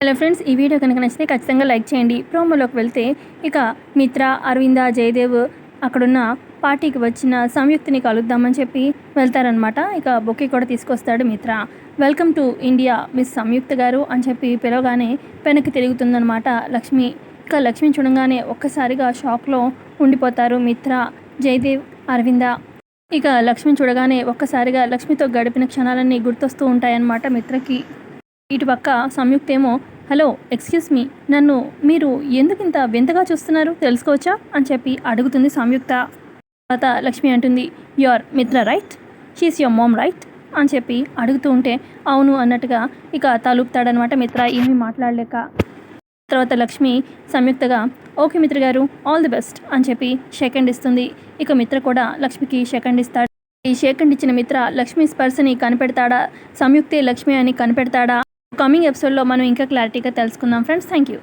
Hello friends, ఈ video కనుక నచ్చితే ఖచ్చితంగా లైక్ చేయండి. ప్రోమోలోకి వెళ్తే ఇక మిత్ర, అరవింద, జయదేవ్ అక్కడున్న పార్టీకి వచ్చిన సంయుక్తిని కలుద్దామని చెప్పి వెళ్తారనమాట. ఇక బొకే కూడా తీసుకొస్తాడు మిత్ర. వెల్కమ్ టు ఇండియా మిస్ సంయుక్త గారు అని చెప్పి పిలవగానే వెనక్కి తిరుగుతుందనమాట లక్ష్మి. ఇక లక్ష్మిని చూడగానే ఒక్కసారిగా షాక్లో ఉండిపోతారు మిత్ర, జయదేవ్, అరవింద. ఇక లక్ష్మిని చూడగానే ఒక్కసారిగా లక్ష్మితో గడిపిన క్షణాలన్నీ గుర్తొస్తూ ఉంటాయన్నమాట మిత్రకి. ఇటుపక్క సంయుక్త ఏమో, హలో ఎక్స్క్యూజ్ మీ, నన్ను మీరు ఎందుకింత వింతగా చూస్తున్నారు, తెలుసుకోవచ్చా అని చెప్పి అడుగుతుంది సంయుక్త. తర్వాత లక్ష్మి అంటుంది, యువర్ మిత్ర right, she's your mom right అని చెప్పి అడుగుతూ ఉంటే అవును అన్నట్టుగా ఇక తలుపుతాడనమాట మిత్ర ఏమీ మాట్లాడలేక. తర్వాత లక్ష్మి సంయుక్తగా, ఓకే మిత్ర గారు, ఆల్ ది బెస్ట్ అని చెప్పి షేక్ హ్యాండ్ ఇస్తుంది. ఇక మిత్ర కూడా లక్ష్మికి షేక్ హ్యాండ్ ఇస్తాడు. ఈ షేక్ హ్యాండ్ ఇచ్చిన మిత్ర లక్ష్మి స్పర్శని కనిపెడతాడా, సంయుక్తే లక్ష్మి అని కనిపెడతాడా? కమింగ్ ఎపిసోడ్లో మనం ఇంకా క్లారిటీగా తెలుసుకుందాం ఫ్రెండ్స్. Thank you.